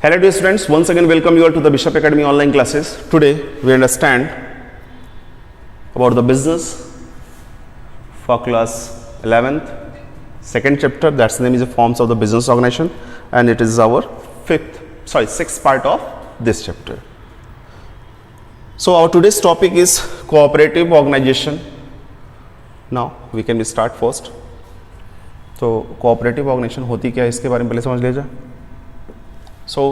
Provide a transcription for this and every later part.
Hello dear students, once again welcome you all to the Bishop Academy online classes. Today we understand about the business for class 11th, second chapter, that's the name is the forms of the business organization, and it is our sixth part of this chapter. So our today's topic is cooperative organization. Now we can start first. तो cooperative organisation होती क्या है इसके बारे में पहले समझ लीजिए. सो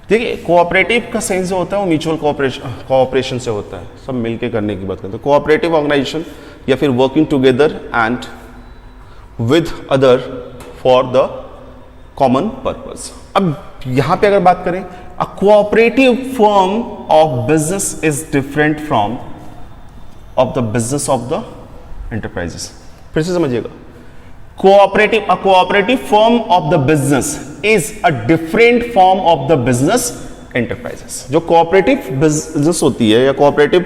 देखिए कोऑपरेटिव का सेंस जो होता है वो म्यूचुअल कोऑपरेशन से होता है, सब मिलके करने की बात करते हैं. कोऑपरेटिव ऑर्गेनाइजेशन या फिर working together and with other for the common purpose. अब यहां पे अगर बात करें, a cooperative firm of business is different from of the business of the enterprises. फिर से समझिएगा, cooperative firm of the business is a different form of the business enterprises. जो cooperative business होती है या cooperative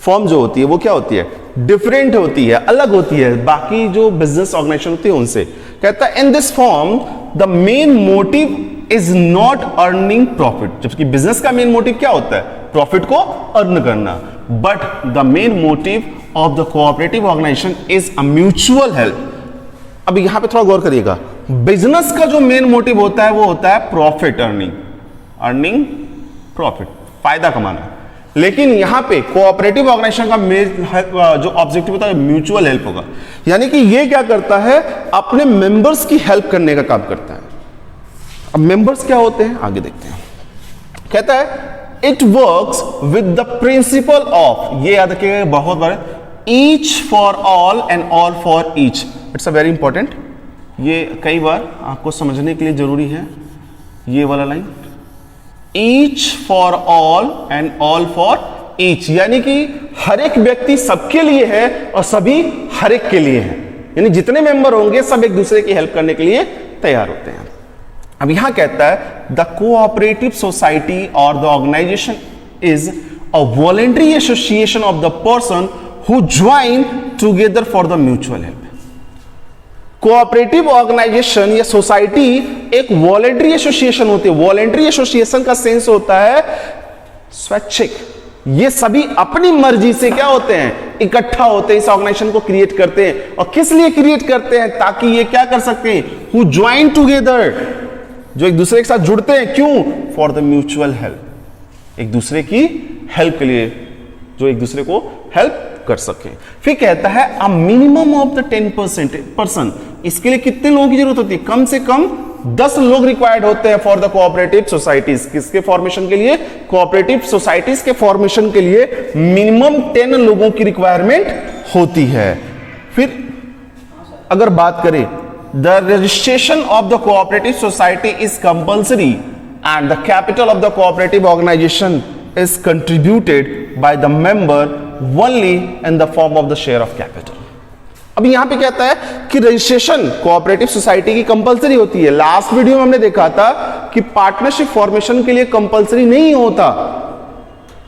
firm जो होती है वो क्या होती है, डिफरेंट होती है, अलग होती है बाकी जो बिजनेस ऑर्गेनाइजेशन होती है उनसे. कहता है in this form the main motive is not earning profit. जबकि बिजनेस का मेन मोटिव क्या होता है, प्रॉफिट को अर्न करना. But the main motive of the cooperative organisation is a mutual help. अब यहां पे थोड़ा गौर करिएगा, बिजनेस का जो मेन मोटिव होता है वो होता है प्रॉफिट अर्निंग प्रॉफिट, फायदा कमाना. लेकिन यहां पे कोऑपरेटिव ऑर्गेनाइजेशन का मेन जो ऑब्जेक्टिव होता है म्यूचुअल हेल्प होगा. यानी कि ये क्या करता है, अपने मेंबर्स की हेल्प करने का काम करता है. अब मेंबर्स क्या होते हैं आगे देखते हैं. कहता है it works with the principle of, ये याद रखिएगा बहुत बार, each for all and all for each. It's a very important, ये कई बार आपको समझने के लिए जरूरी है ये वाला line, each for all and all for each. यानी कि हर एक व्यक्ति सबके लिए है और सभी हर एक के लिए है. यानी जितने मेंबर होंगे सब एक दूसरे की हेल्प करने के लिए तैयार होते हैं. अब यहां कहता है द कोऑपरेटिव सोसाइटी और the organisation is a voluntary association of the person who join together for the mutual help. Cooperative organisation या सोसाइटी एक वॉलेंटरी एसोसिएशन होती है. वॉलेंटरी एसोसिएशन का सेंस होता है स्वैच्छिक. ये सभी अपनी मर्जी से क्या होते हैं, इकट्ठा होते हैं, इस ऑर्गेनाइजेशन को क्रिएट करते हैं. और किस लिए क्रिएट करते हैं, ताकि ये क्या कर सकते हैं, हु ज्वाइन टुगेदर, जो एक दूसरे के साथ जुड़ते हैं. क्यों, फॉर द म्यूचुअल हेल्प, एक दूसरे की हेल्प के लिए, जो एक दूसरे को हेल्प कर सके. फिर कहता है a minimum of the 10% person. इसके लिए कितने लोगों की जरूरत होती है, कम से कम 10 लोग रिक्वायर्ड होते हैं फॉर द कोऑपरेटिव सोसाइटीज. किसके फॉर्मेशन के लिए, कोऑपरेटिव सोसाइटीज के फॉर्मेशन के लिए मिनिमम 10 लोगों की रिक्वायरमेंट होती है. फिर अगर बात करें, the registration of the cooperative society is compulsory and the capital of the cooperative organisation is contributed by the member only in the form of the share of capital. अब यहां पे कहता है कि रजिस्ट्रेशन कोऑपरेटिव सोसाइटी की compulsory होती है. Last video में हमने देखा था कि पार्टनरशिप फॉर्मेशन के लिए कंपलसरी नहीं होता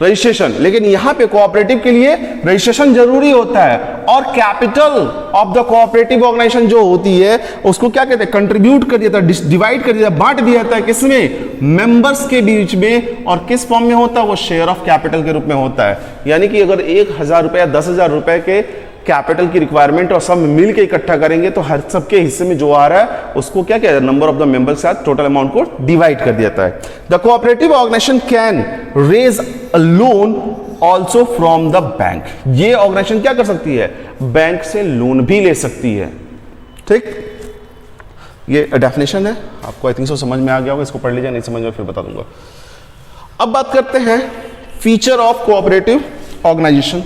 रजिस्ट्रेशन, लेकिन यहां पे कोऑपरेटिव के लिए रजिस्ट्रेशन जरूरी होता है. और capital of the cooperative organisation जो होती है उसको क्या कहते हैं, कंट्रीब्यूट कर दिया था, डिवाइड कर दिया, बांट दिया था. किसमें, मेंबर्स के बीच में. और किस फॉर्म में होता है, वो शेयर ऑफ कैपिटल के रूप में होता है. यानी कि अगर 1000 रुपए या 10,000 रुपए के कैपिटल की रिक्वायरमेंट और सब मिल के इकट्ठा करेंगे तो हर सबके हिस्से में जो आ रहा है उसको क्या कहते हैं, नंबर ऑफ द मेंबर्स के साथ टोटल अमाउंट को डिवाइड कर देता है. The cooperative organisation can raise a loan also from the bank. ये ऑर्गेनाइजेशन क्या कर सकती है, बैंक से लोन भी ले सकती है. ठीक, ये डेफिनेशन है, आपको आई थिंक सो समझ में आ गया होगा. इसको पढ़ लीजिए, नहीं समझ में फिर बता दूंगा. अब बात करते हैं फीचर ऑफ कोऑपरेटिव ऑर्गेनाइजेशन.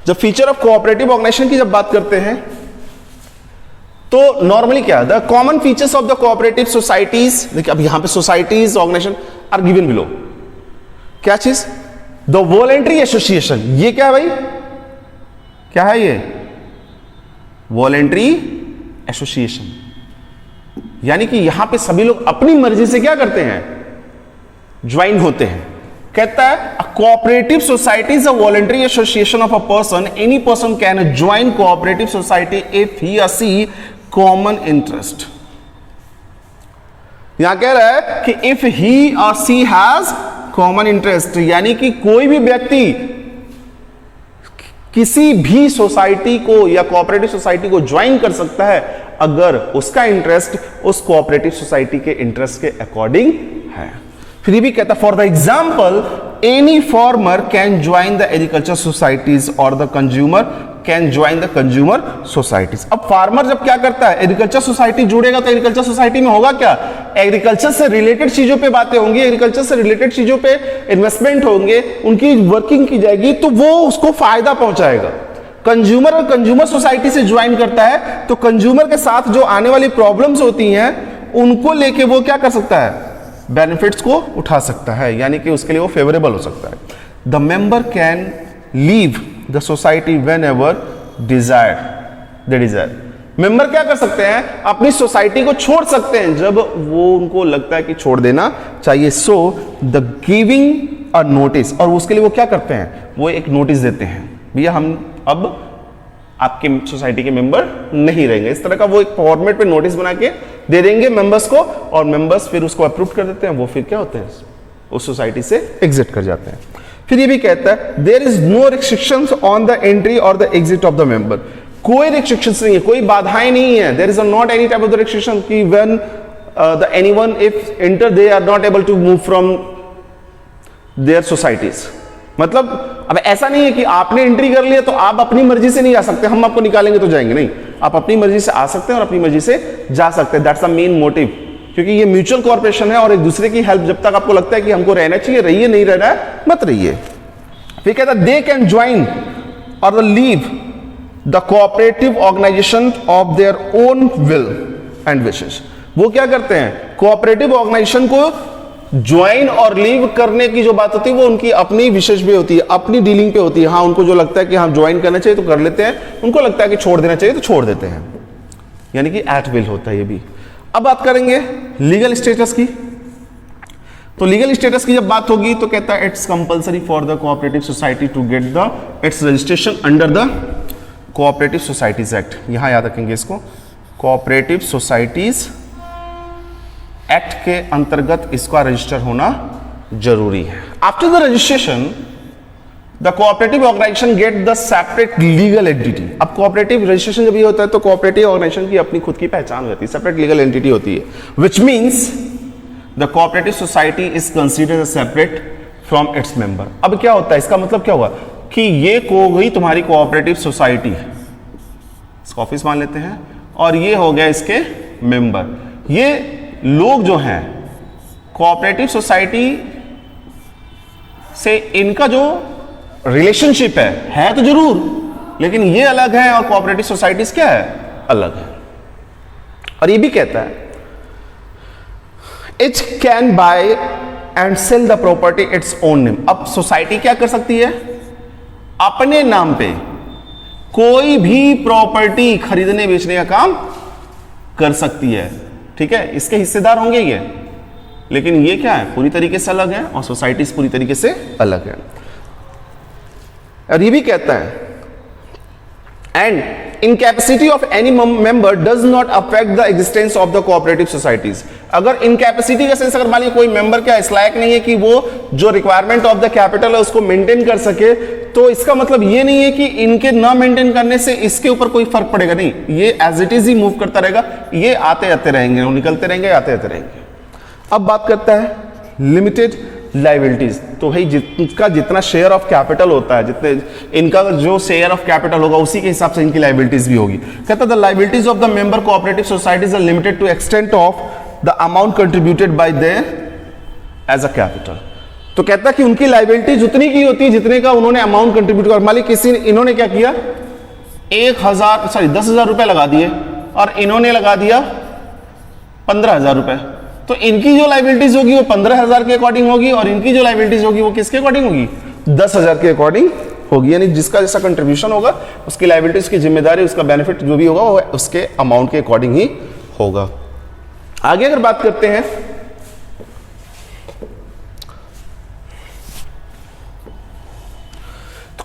जब फीचर ऑफ कोऑपरेटिव ऑर्गेनाइजेशन की जब बात करते हैं तो नॉर्मली क्या, the common features of the cooperative societies. देखिए अब यहां पे societies organisation are given below. क्या चीज, द वॉलेंटरी एसोसिएशन. ये क्या है भाई, क्या है ये, वॉलेंटरी एसोसिएशन. यानी कि यहां पे सभी लोग अपनी मर्जी से क्या करते हैं, ज्वाइन होते हैं. कहता है cooperative society is a voluntary association of a person. Any person can join cooperative society if he or she common interest. यहां कह रहा है कि इफ ही और सी हैज कॉमन इंटरेस्ट, यानी कि कोई भी व्यक्ति किसी भी सोसाइटी को या कोऑपरेटिव सोसाइटी को ज्वाइन कर सकता है अगर उसका इंटरेस्ट उस कोऑपरेटिव सोसाइटी के इंटरेस्ट के अकॉर्डिंग है। फिर ये भी कहता है for the example any farmer can join the agriculture societies और the consumer can join the consumer societies. अब फार्मर जब क्या करता है, एग्रीकल्चर सोसाइटी जुड़ेगा तो एग्रीकल्चर सोसाइटी में होगा क्या, एग्रीकल्चर से रिलेटेड चीजों पे बातें होंगी, एग्रीकल्चर से रिलेटेड चीजों पे इन्वेस्टमेंट होंगे, उनकी वर्किंग की जाएगी, तो वो उसको फायदा पहुंचाएगा। कंज्यूमर और कंज्यूमर सोसाइटी से ज्वाइन करता है तो कंज्यूमर के साथ जो आने वाली प्रॉब्लम्स होती हैं उनको लेके वो क्या कर सकता है, बेनिफिट्स को उठा सकता है, यानी कि उसके लिए वो फेवरेबल हो सकता है। The member can leave the society whenever desire. Member क्या कर सकते हैं, अपनी सोसाइटी को छोड़ सकते हैं जब वो उनको लगता है कि छोड़ देना चाहिए। So the giving a notice, और उसके लिए वो क्या करते हैं, वो एक नोटिस देते हैं, भैया हम अब आपके सोसाइटी के मेंबर नहीं रहेंगे। इस तरह का वो एक फॉर्मेट पे नोटिस बना के दे देंगे मेंबर्स को, और मेंबर्स फिर उसको अप्रूव कर देते हैं, वो फिर क्या होते हैं, उस सोसाइटी से एग्जिट कर जाते हैं। फिर ये भी कहता है there is no restrictions on the entry और the exit of the member. कोई रिस्ट्रिक्शंस नहीं है, कोई बाधाएं नहीं है। There is not any type of the restriction कि when the anyone if enter they are not able to move from there societies. मतलब अब ऐसा नहीं है कि आपने एंट्री कर लिया तो आप अपनी मर्जी से नहीं जा सकते, हम आपको निकालेंगे तो जाएंगे, नहीं, आप अपनी मर्जी से आ सकते हैं और अपनी मर्जी से जा सकते हैं। दैट्स द मेन मोटिव, क्योंकि ये म्यूचुअल कॉर्पोरेशन है और एक दूसरे की हेल्प, जब तक आपको लगता है कि हमको रहना चाहिए रहिए, नहीं रहना है मत रहिए। फिर कहता है दे कैन ज्वाइन और leave the cooperative organisation of their own will and wishes. वो क्या करते हैं, कोऑपरेटिव ऑर्गेनाइजेशन को ज्वाइन और लीव करने की जो बात होती है वो उनकी अपनी विशेष पे होती है, अपनी डीलिंग पे होती है। हाँ, उनको जो लगता है कि हाँ ज्वाइन करना चाहिए तो कर लेते हैं, उनको लगता है कि छोड़ देना चाहिए तो छोड़ देते हैं, यानी कि एट विल होता है ये भी। अब बात करेंगे लीगल स्टेटस की। तो लीगल स्टेटस की जब बात होगी तो कहता है it's compulsory for the cooperative society to get the its registration under the cooperative societies act. यहां याद रखेंगे इसको, कोऑपरेटिव सोसाइटीज एक्ट के अंतर्गत इसका रजिस्टर होना जरूरी है। After the registration the cooperative organisation get the separate legal entity. अब कोऑपरेटिव रजिस्ट्रेशन जब ये होता है तो कोऑपरेटिव ऑर्गेनाइजेशन की अपनी खुद की पहचान होती है, सेपरेट लीगल एंटिटी होती है, which means the cooperative society is considered separate from its member. अब क्या होता है, इसका मतलब क्या हुआ कि ये को गई तुम्हारी कोऑपरेटिव सोसाइटी, इसका ऑफिस मान लेते हैं, और ये हो गया इसके मेंबर। ये लोग जो हैं कोऑपरेटिव सोसाइटी से इनका जो रिलेशनशिप है तो जरूर, लेकिन ये अलग है और कोऑपरेटिव सोसाइटीज क्या है, अलग है। और ये भी कहता है each can buy and sell the property its own name. अब सोसाइटी क्या कर सकती है, अपने नाम पे कोई भी प्रॉपर्टी खरीदने बेचने का काम कर सकती है, ठीक है, इसके हिस्सेदार होंगे ये, लेकिन ये क्या है, पूरी तरीके से अलग है और सोसाइटीज पूरी तरीके से अलग है। और ये भी कहता है and incapacity of any member does not affect the existence of the cooperative societies. अगर इनकैपेसिटी का सेंस, अगर मान लीजिए कोई मेंबर क्या इस लायक नहीं है कि वो जो रिक्वायरमेंट ऑफ द कैपिटल है उसको मेंटेन कर सके, तो इसका मतलब ये नहीं है कि इनके ना मेंटेन करने से इसके ऊपर कोई फर्क पड़ेगा, नहीं, ये एज इट इज ही मूव करता रहेगा, ये आते आते रहेंगे, वो निकलते रहेंगे, आते आते रहेंगे। अब बात करता है लिमिटेड लाइबिलिटीज। तो भाई जिनका जितना शेयर ऑफ कैपिटल होता है, जितने इनका जो शेयर ऑफ कैपिटल होगा उसी के हिसाब से इनकी लाइबिलिटीज भी होगी। कहता है the liabilities of the member cooperative societies are limited to extent of the amount contributed by their as a capital. तो कहता है कि उनकी लाइबिलिटीज उतनी की होती है जितने का उन्होंने अमाउंट कंट्रीब्यूट किया। मान ली किसी इन्होंने क्या किया, 10,000 रुपए लगा दिए और इन्होंने लगा दिया 15,000 रुपए, तो इनकी जो लाइबिलिटीज होगी वो 15,000 के अकॉर्डिंग होगी और इनकी जो लाइबिलिटीज होगी वो किसके अकॉर्डिंग होगी, 10,000 के अकॉर्डिंग होगी। यानी जिसका जैसा कंट्रीब्यूशन होगा उसकी लाइबिलिटीज की जिम्मेदारी, उसका बेनिफिट जो भी होगा वो उसके अमाउंट के अकॉर्डिंग ही होगा। आगे अगर बात करते हैं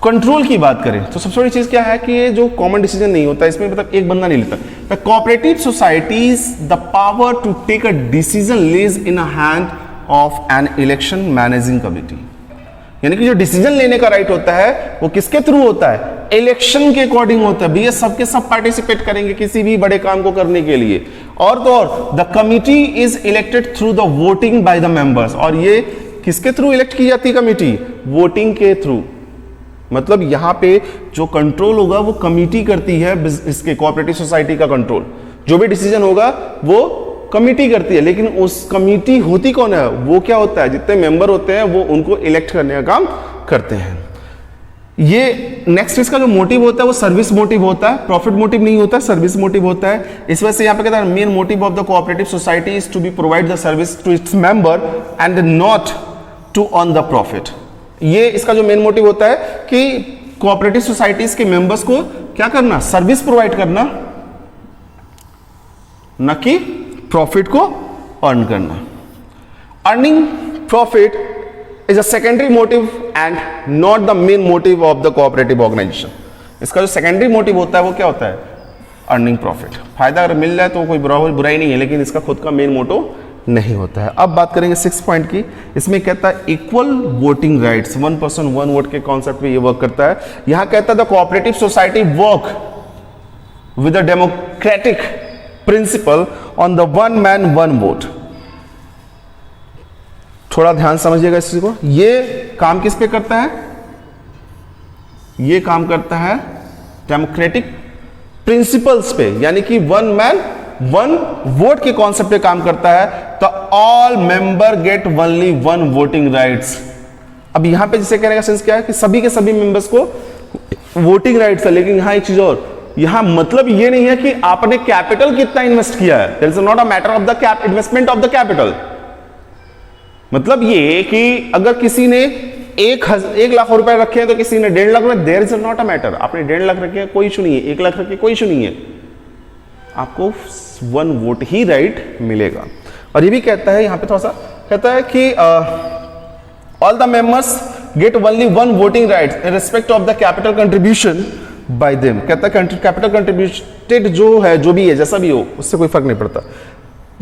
कंट्रोल की बात करें तो सबसे बड़ी चीज क्या है कि ये जो कॉमन डिसीजन नहीं होता, इसमें मतलब एक बंदा नहीं लेता। The cooperative societies the power to take a decision lies in a hand of an election managing committee. यानी कि जो डिसीजन लेने का राइट होता है वो किसके थ्रू होता है? इलेक्शन के अकॉर्डिंग होता है। भैया सबके सब पार्टिसिपेट करेंगे किसी भी बड़े काम को करने के लिए। और तो और the committee is elected through the voting bye the members. और ये किसके थ्रू इलेक्ट की जाती है कमिटी? वोटिंग के थ्रू। मतलब यहां पे जो कंट्रोल होगा वो कमिटी करती है, इसके कोऑपरेटिव सोसाइटी का कंट्रोल। जो भी डिसीजन होगा वो कमिटी करती है, लेकिन उस कमिटी होती कौन है? वो क्या होता है, जितने मेंबर होते हैं वो उनको इलेक्ट करने का काम करते हैं। ये नेक्स्ट इसका जो मोटिव होता है वो सर्विस मोटिव होता है, प्रॉफिट मोटिव नहीं होता, सर्विस मोटिव होता है। इस वजह से यहां पे कहता है main motive of the cooperative society is to be provide the service to its member and not to earn the profit. ये इसका जो मेन मोटिव होता है कि कोऑपरेटिव सोसाइटीज के मेंबर्स को क्या करना? सर्विस प्रोवाइड करना, न कि प्रॉफिट को अर्न करना। Earning profit is a secondary motive and not the main motive of the cooperative organisation. इसका जो सेकेंडरी मोटिव होता है वो क्या होता है? Earning profit. फायदा अगर मिल जाए तो कोई बुराई नहीं है, लेकिन इसका खुद का मेन मोटिव नहीं होता है। अब बात करेंगे 6 पॉइंट की। इसमें कहता है equal voting rights, 1 person 1 vote के कॉन्सेप्ट पे ये वर्क करता है। यहां कहता है the cooperative society work with a democratic principal on the 1 man 1 vote. थोड़ा ध्यान समझिएगा इस चीज को। ये काम किस पे करता है? ये काम करता है डेमोक्रेटिक प्रिंसिपल्स पे, यानी कि 1 मैन 1 वोट के कॉन्सेप्ट पे काम करता है। तो all member get only 1 voting rights. अब यहां पे जिसे कहने का सेंस क्या है कि सभी के सभी मेंबर्स को वोटिंग राइट्स है। लेकिन यहां एक चीज और, यहां मतलब ये नहीं है कि आपने कैपिटल कितना इन्वेस्ट किया है। There is not a matter of the investment of the capital. मतलब ये कि अगर किसी ने 1 लाख रुपए रखे हैं तो किसी ने 1.5 लाख में, there is not a matter. आपने 1.5 लाख रखे कोई इशू नहीं है, 1 लाख रखे कोई इशू नहीं है, आपको 1 वोट ही राइट मिलेगा। और ये भी कहता है यहां पे थोड़ा सा कहता है कि all the members get only 1 voting right in respect of the capital contribution by them. कहता है कैपिटल कंट्रीब्यूटेड जो है, जो भी है, जैसा भी हो, उससे कोई फर्क नहीं पड़ता।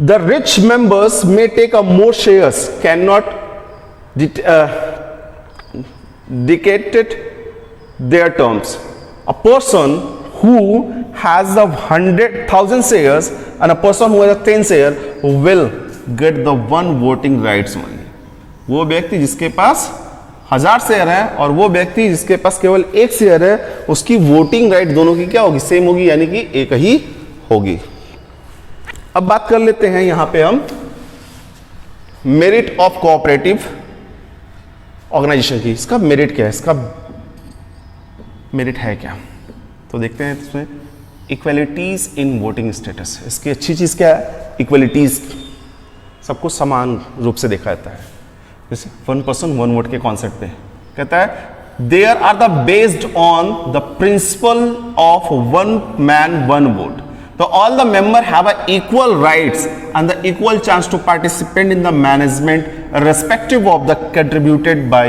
The rich members may take a more shares, can not dictated their terms. A person who has the 100,000 shares and a person who has a 10 share will get the 1 voting rights only. वो व्यक्ति जिसके पास 1000 share है और वो व्यक्ति जिसके पास केवल 1 share है, उसकी वोटिंग राइट दोनों की क्या होगी? सेम होगी, यानी कि एक ही होगी। अब बात कर लेते हैं यहां पे हम मेरिट ऑफ कोऑपरेटिव ऑर्गेनाइजेशन की। इसका मेरिट क्या है? इसका मेरिट है क्या? तो देखते हैं इसमें इक्वलिटीज इन वोटिंग स्टेटस। इसकी अच्छी चीज क्या है? इक्वलिटीज, सबको समान रूप से देखा जाता है। जैसे 1 पर्सन 1 वोट के कॉन्सेप्ट पे कहता है there are the based on the principle of 1 man 1 vote. So all the members have a equal rights and the equal chance to participate in the management irrespective of the contributed by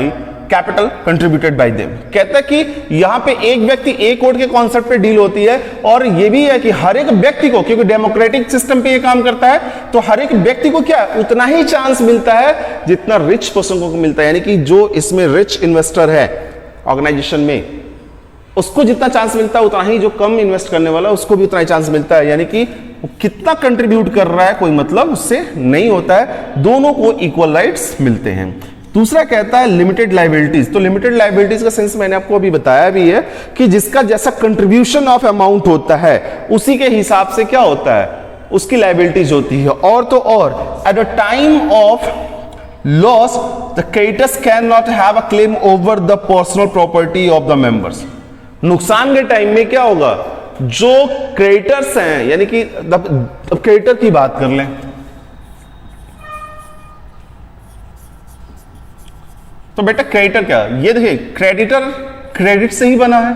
capital contributed by them। कहता है कि यहां पे एक व्यक्ति एक vote के concept पे डील होती है, और ये भी है कि हर एक व्यक्ति को, क्योंकि डेमोक्रेटिक सिस्टम पे ये काम करता है, तो हर एक व्यक्ति को क्या उतना ही चांस मिलता है जितना रिच पर्सन को मिलता है। यानी कि जो इसमें रिच इन्वेस्टर है ऑर्गेनाइजेशन में, उसको जितना चांस मिलता है उतना ही जो कम इन्वेस्ट करने वाला है उसको भी उतना ही चांस मिलता है। यानी कि वो कितना कंट्रीब्यूट कर रहा है कोई मतलब उससे नहीं होता है, दोनों को इक्वल राइट्स मिलते हैं। दूसरा कहता है लिमिटेड लायबिलिटीज। तो लिमिटेड लायबिलिटीज का सेंस मैंने आपको अभी बताया भी है कि जिसका जैसा कंट्रीब्यूशन ऑफ अमाउंट होता है उसी के हिसाब से क्या होता है, उसकी लायबिलिटीज होती है। और तो और at the time of loss the creditors can not have a claim over the personal property of the members. नुकसान के टाइम में क्या होगा, जो क्रेडिटर्स हैं, यानी कि अब क्रेडिटर की बात कर लें तो बेटा क्रेडिटर क्या, ये देखिए क्रेडिटर क्रेडिट से ही बना है,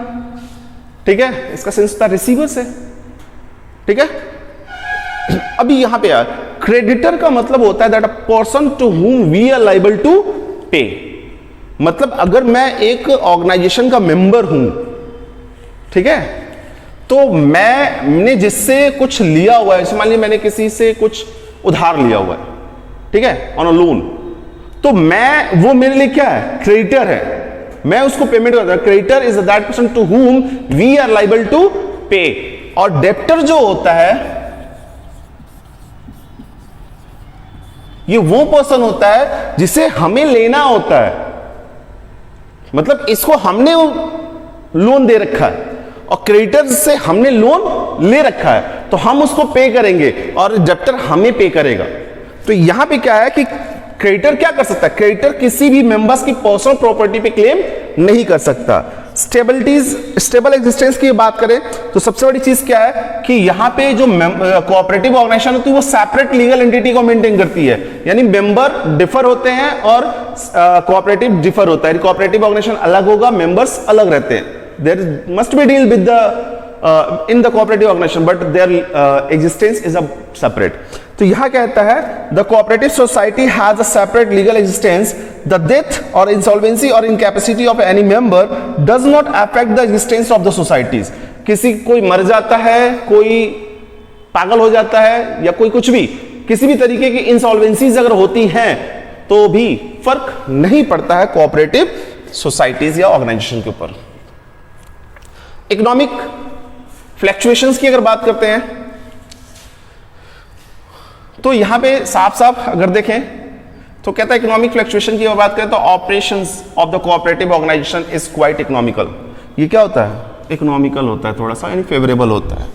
ठीक है, इसका सेंस था रिसीवर से, ठीक है। अभी यहां पे यार क्रेडिटर का मतलब होता है that a person to whom we are liable to pay. मतलब अगर मैं एक ऑर्गेनाइजेशन का मेंबर हूं, ठीक है, तो मैंने जिससे कुछ लिया हुआ है, जैसे मान लीजिए मैंने किसी से कुछ उधार लिया हुआ है, ठीक है, ऑन अ लोन, तो मैं, वो मेरे लिए क्या है, क्रेडिटर है, मैं उसको पेमेंट करता हूं। Creditor is that person to whom we are liable to pay, और डेप्टर जो होता है ये वो पर्सन होता है जिसे हमें लेना होता है, मतलब इसको हमने लोन दे रखा है और क्रेडिटर से हमने लोन ले रखा है, तो हम उसको पे करेंगे और डेप्टर हमें पे करेगा। तो यहां पे क्या है कि क्रेडिटर क्या कर सकता है, क्रेडिटर किसी भी मेंबर्स की पर्सनल प्रॉपर्टी पे क्लेम नहीं कर सकता। स्टेबल एग्जिस्टेंस की बात करें तो सबसे बड़ी चीज क्या है कि यहां पे जो कोऑपरेटिव ऑर्गेनाइजेशन होती है वो सेपरेट लीगल एंटिटी को मेंटेन करती है, यानी मेंबर डिफर होते हैं और कोऑपरेटिव डिफर होता है। कोऑपरेटिव ऑर्गेनाइजेशन अलग होगा, मेंबर्स अलग रहते हैं। There must be deal with the in the cooperative organisation but their existence is a separate. तो यहां कहता है the cooperative society has a separate legal existence, the death और इंसॉल्वेंसी और incapacity of any member does not affect the existence of the societies. किसी कोई मर जाता है, कोई पागल हो जाता है या कोई कुछ भी, किसी भी तरीके की इंसॉल्वेंसीज अगर होती हैं तो भी फर्क नहीं पड़ता है कोऑपरेटिव सोसाइटीज या ऑर्गेनाइजेशन के ऊपर। इकोनॉमिक फ्लैक्चुएशंस की अगर बात करते हैं तो यहां पे साफ साफ अगर देखें तो कहता है इकोनॉमिक फ्लक्चुएशन की बात करें तो operations of the cooperative organisation is quite economical. ये क्या होता है, इकोनॉमिकल होता है, थोड़ा सा यानी फेवरेबल होता है।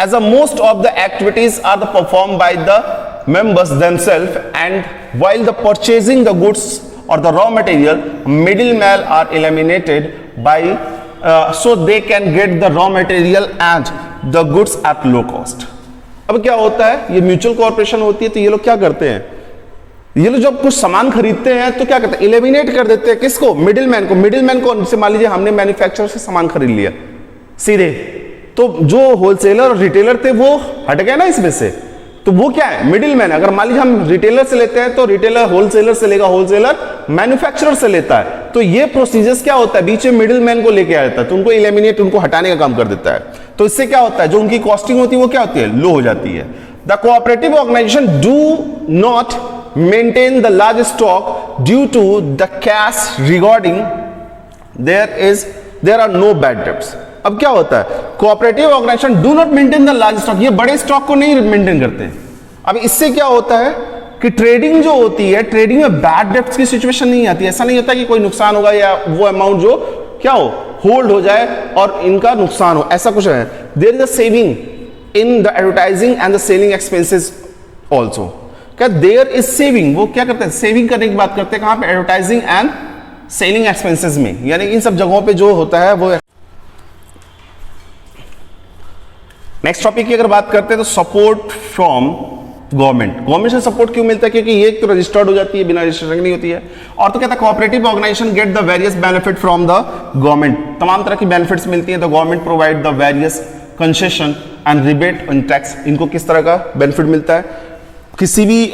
As a most of the activities are the perform by the members themselves and while the purchasing the goods और the raw material middleman are eliminated by so they can get the raw material and the goods at low cost। अब क्या होता है, ये mutual corporation होती है, तो ये लोग क्या करते हैं, ये लोग जब कुछ सामान खरीदते हैं तो क्या करते हैं, एलिमिनेट कर देते हैं किसको, मिडिलमैन को। मिडिलमैन को जैसे मान लीजिए हमने मैन्युफैक्चरर से सामान खरीद लिया सीधे, तो जो होलसेलर और रिटेलर थे वो हट गए ना इसमें से, तो वो क्या है, मिडिलमैन। अगर मान लीजिए हम रिटेलर से लेते हैं तो रिटेलर होलसेलर से लेगा, होलसेलर मैन्युफैक्चरर से लेता है, तो ये प्रोसीजर्स क्या होता है, बीच में मिडिलमैन को लेके आ जाता है, तो उनको एलिमिनेट, उनको हटाने का काम कर देता है। तो इससे क्या होता है, जो उनकी कॉस्टिंग होती है वो क्या होती है, लो हो जाती है। The cooperative organisation do not maintain the large stock due to the cash regarding there are no bad debts. अब क्या होता है, cooperative organisation do not maintain the large stock, ये बड़े स्टॉक को नहीं मेंटेन करते। अब इससे क्या होता है कि ट्रेडिंग जो होती है, ट्रेडिंग में बैड डेब्ट्स की सिचुएशन नहीं आती। ऐसा नहीं होता कि कोई नुकसान होगा या वो अमाउंट जो क्या हो, होल्ड हो जाए और इनका नुकसान हो, ऐसा कुछ है। There is a saving in the advertising and the selling expenses also. क्या देयर इज सेविंग, वो क्या करते हैं, सेविंग करने की बात करते हैं कहां पे, एडवर्टाइजिंग एंड सेलिंग एक्सपेंसेस में, यानी इन सब जगहों पे जो होता है वो। नेक्स्ट टॉपिक की अगर बात करते हैं तो सपोर्ट फ्रॉम गवर्नमेंट से सपोर्ट क्यों मिलता है, क्योंकि ये तो रजिस्टर्ड हो जाती है, बिना रजिस्ट्रेशन नहीं होती है। और तो कहता है cooperative organisation get the various benefit from the government, तमाम तरह की बेनिफिट्स मिलती हैं। The government provide the various concession and rebate in tax. इनको किस तरह का बेनिफिट मिलता है, किसी भी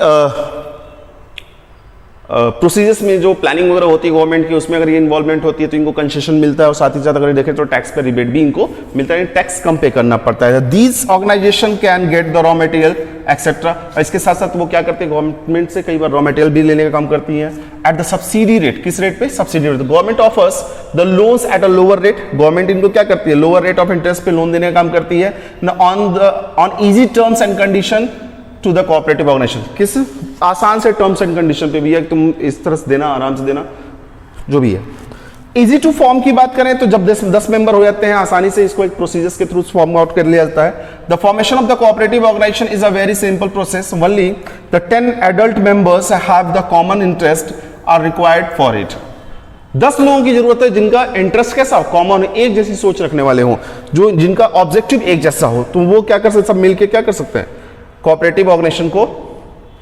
प्रोसीजर्स में जो प्लानिंग वगैरह होती है गवर्नमेंट की, उसमें अगर ये इन्वॉल्वमेंट होती है तो इनको कंसेशन मिलता है, और साथ ही साथ अगर देखें तो टैक्स पे रिबेट भी इनको मिलता है, टैक्स कम पे करना पड़ता है। These organisation can get the raw material etcetera. इसके साथ साथ वो क्या करते हैं, गवर्नमेंट से कई बार रॉ मटेरियल भी लेने का काम करती है एट द सब्सिडी रेट। किस रेट पे, subsidy rate. Government offers the loans at a lower rate. Government इनको क्या करती है, लोअर रेट ऑफ इंटरेस्ट पे लोन देने का काम करती है on easy terms and condition to the cooperative organisation. किस आसान से टर्म्स एंड कंडीशन पे भी है, तुम इस तरह से देना, आराम से देना, जो भी है। इजी टू फॉर्म की बात करें तो जब 10 मेंबर हो जाते हैं आसानी से इसको एक प्रोसीजर्स के थ्रू फॉर्म आउट कर लिया जाता है। The formation of the cooperative organisation is a very simple process. Only the 10 adult members have the common interest are required for it. 10 लोगों की जरूरत है जिनका इंटरेस्ट कैसा हो, कॉमन, एक जैसी सोच रखने वाले हो, जो जिनका ऑब्जेक्टिव एक जैसा हो, तो वो क्या कर सकते, सब मिलकर क्या कर सकते हैं, कोऑपरेटिव ऑर्गेनाइजेशन को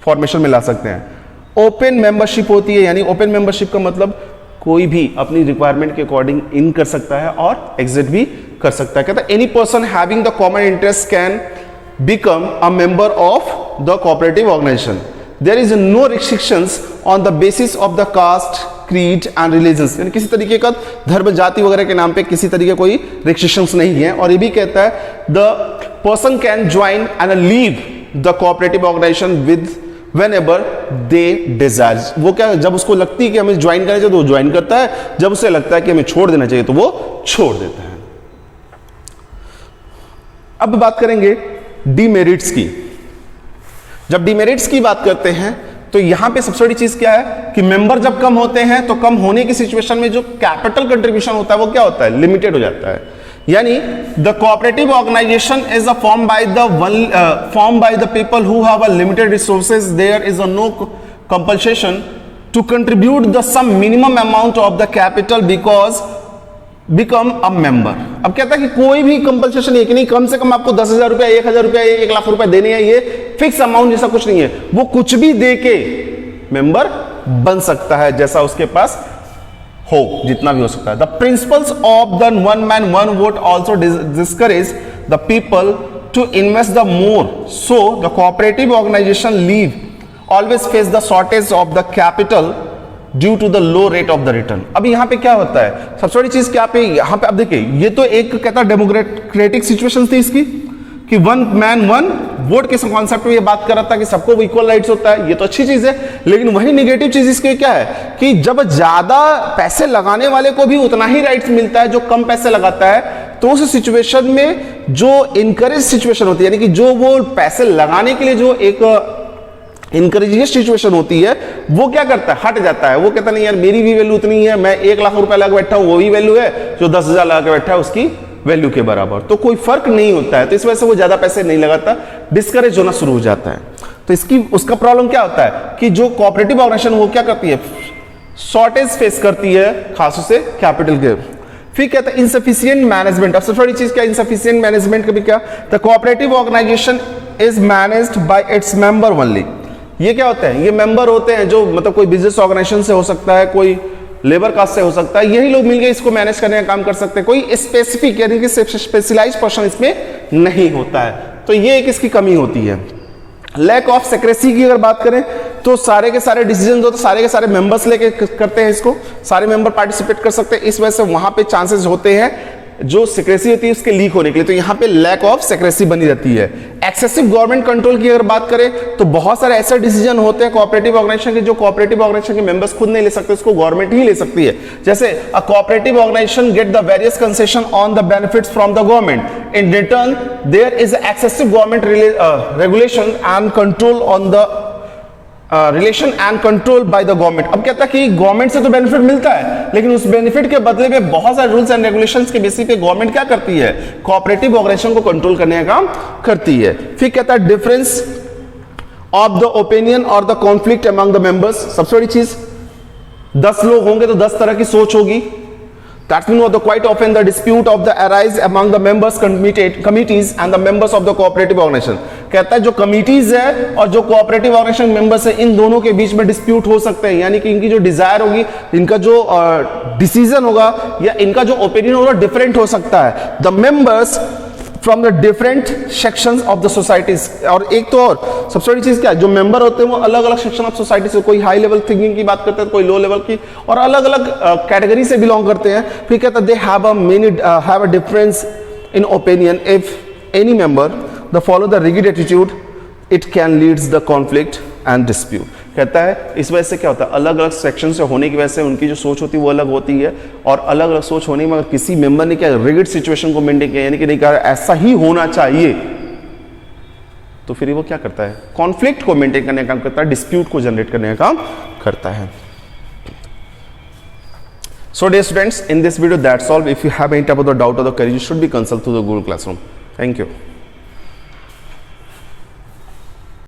फॉर्मेशन में ला सकते हैं। ओपन मेंबरशिप होती है, यानी ओपन मेंबरशिप का मतलब कोई भी अपनी रिक्वायरमेंट के अकॉर्डिंग इन कर सकता है और एग्जिट भी कर सकता है। कहता है any person having the common interest can become a member of the cooperative organisation. There is no restrictions on the basis of the caste, creed and religions, यानी किसी तरीके का धर्म जाति वगैरह के नाम पे किसी तरीके कोई रिस्ट्रिक्शंस नहीं है। और ये भी कहता है the person can join and leave the cooperative organisation with whenever they desire। वो क्या, जब उसको लगती है कि हमें ज्वाइन करना चाहिए तो वो ज्वाइन करता है, जब उसे लगता है कि हमें छोड़ देना चाहिए तो वो छोड़ देता है। अब बात करेंगे डीमेरिट्स की। जब डीमेरिट्स की बात करते हैं तो यहां पे सबसे बड़ी चीज क्या है कि मेंबर जब कम होते हैं तो कम होने की सिचुएशन में जो कैपिटल कंट्रीब्यूशन होता है वो क्या होता है, लिमिटेड हो जाता है। यानी the cooperative organisation is a form by the people who have a limited resources, there is a no compulsion to contribute the some minimum amount of the capital because become a member. अब कहता है कि कोई भी कंपल्सेशन है कि नहीं, कम से कम आपको 10,000 रुपया, 1,000 रुपया, 1 लाख रुपया देने हैं, ये फिक्स अमाउंट जैसा कुछ नहीं है, वो कुछ भी दे के मेंबर बन सकता है जैसा उसके पास हो, जितना भी हो सकता है। The principles of the one man one vote also discourage the people to invest the more, so the cooperative organisation leave always face the shortage of the capital due to the low rate of the return. अब यहां पे क्या होता है, सबसे बड़ी चीज क्या पे यहां पे, अब देखिए ये तो एक कहता डेमोक्रेटिक सिचुएशन थी इसकी कि वन मैन वन वोट के कॉन्सेप्ट में ये बात कर रहा था कि सबको इक्वल राइट्स होता है, ये तो अच्छी चीज है। लेकिन वही निगेटिव चीज इसके क्या है कि जब ज्यादा पैसे लगाने वाले को भी उतना ही राइट्स मिलता है जो कम पैसे लगाता है, तो उस सिचुएशन में जो इनकरेज सिचुएशन होती है, यानी कि जो वो पैसे लगाने के लिए जो एक इनकरेजिंग सिचुएशन होती है, वो क्या करता है, हट जाता है। वो कहता नहीं यार मेरी भी वैल्यू उतनी है, मैं 1 लाख रुपया लगा बैठा हूं, वो भी वैल्यू है जो 10,000 लगा के बैठा है उसकी वैल्यू के बराबर, तो कोई फर्क नहीं होता है। तो इस वजह से वो ज्यादा पैसे नहीं लगाता, डिस्करेज होना शुरू हो जाता है। तो इसकी उसका प्रॉब्लम क्या होता है कि जो कोऑपरेटिव ऑर्गेनाइजेशन वो क्या करती है, शॉर्टेज फेस करती है खासतौर से कैपिटल के। फिर कहता है इनसफिशिएंट मैनेजमेंट। अब सबसे बड़ी चीज क्या, इनसफिशिएंट मैनेजमेंट का भी क्या, the cooperative organisation is managed by its member only. ये क्या होते हैं, ये मेंबर होते हैं जो मतलब कोई बिजनेस ऑर्गेनाइजेशन से हो सकता है, कोई लेबर कास्ट से हो सकता है, यही लोग मिलकर इसको मैनेज करने का काम कर सकते हैं। कोई स्पेसिफिक यानी कि स्पेशलाइज्ड पर्सन इसमें नहीं होता है, तो ये एक इसकी कमी होती है। लैक ऑफ सेक्रेसी की अगर बात करें तो सारे के सारे डिसीजन जो तो सारे के सारे मेंबर्स लेके करते हैं, इसको सारे मेंबर पार्टिसिपेट कर सकते हैं, इस वजह से वहां पे चांसेस होते हैं जो सिक्रेसी होती है उसके लीक होने के लिए, तो यहां पे लैक ऑफ सिक्रेसी बनी रहती है। एक्सेसिव गवर्नमेंट कंट्रोल की अगर बात करें तो बहुत सारे ऐसे डिसीजन होते हैं कोऑपरेटिव ऑर्गेनाइजेशन के जो कोऑपरेटिव ऑर्गेनाइजेशन के मेंबर्स खुद नहीं ले सकते, उसको गवर्नमेंट ही ले सकती है। जैसे a cooperative organisation get the various concession on the benefits from the government, in return there is excessive government regulation and control on the relation and control by the government. अब कहता है कि government से तो benefit मिलता है, लेकिन उस बेनिफिट के बदले में बहुत सारे रूल्स एंड रेगुलेशंस के बेसिस पे गवर्नमेंट क्या करती है, कोऑपरेटिव ऑर्गेनाइजेशन को कंट्रोल करने का काम करती है। फिर कहता है डिफरेंस ऑफ द ओपिनियन और the conflict among the members. सबसे बड़ी चीज, 10 लोग होंगे तो 10 तरह की सोच होगी। That means quite often the dispute of the arise among the members committees and the members of the cooperative organization। कहता है जो कमिटीज है और जो कोऑपरेटिव ऑर्गेनाइजेशन मेंबर्स है, इन दोनों के बीच में डिस्प्यूट हो सकते हैं, यानी कि इनकी जो डिजायर होगी, इनका जो डिसीजन होगा या इनका जो ओपिनियन होगा डिफरेंट हो सकता है। The members from the different sections of the societies. और एक तो और सबसे बड़ी चीज क्या है, जो मेंबर होते हैं वो अलग अलग सेक्शन ऑफ सोसाइटी से, कोई हाई लेवल थिंकिंग की बात करते हैं, कोई लो लेवल की, और अलग अलग कैटेगरी से बिलोंग करते हैं। फिर कहता है they have a difference in opinion. If any member the follow the rigid attitude it can leads the conflict and dispute. कहता है इस वजह से क्या होता है, अलग अलग सेक्शन से होने की वजह से उनकी जो सोच होती है वो अलग होती है, और अलग अलग सोच होने में अगर किसी मेंबर ने क्या रिगिड सिचुएशन को मेंटेन किया, यानी कि नहीं कहा ऐसा ही होना चाहिए, तो फिर वो क्या करता है, कॉन्फ्लिक्ट को मेंटेन करने का काम करता है, डिस्प्यूट को जनरेट करने का काम करता है। So dear students, in this video that's all. If you have any type of the doubt or the query, you should be consult to the Google Classroom. Thank you.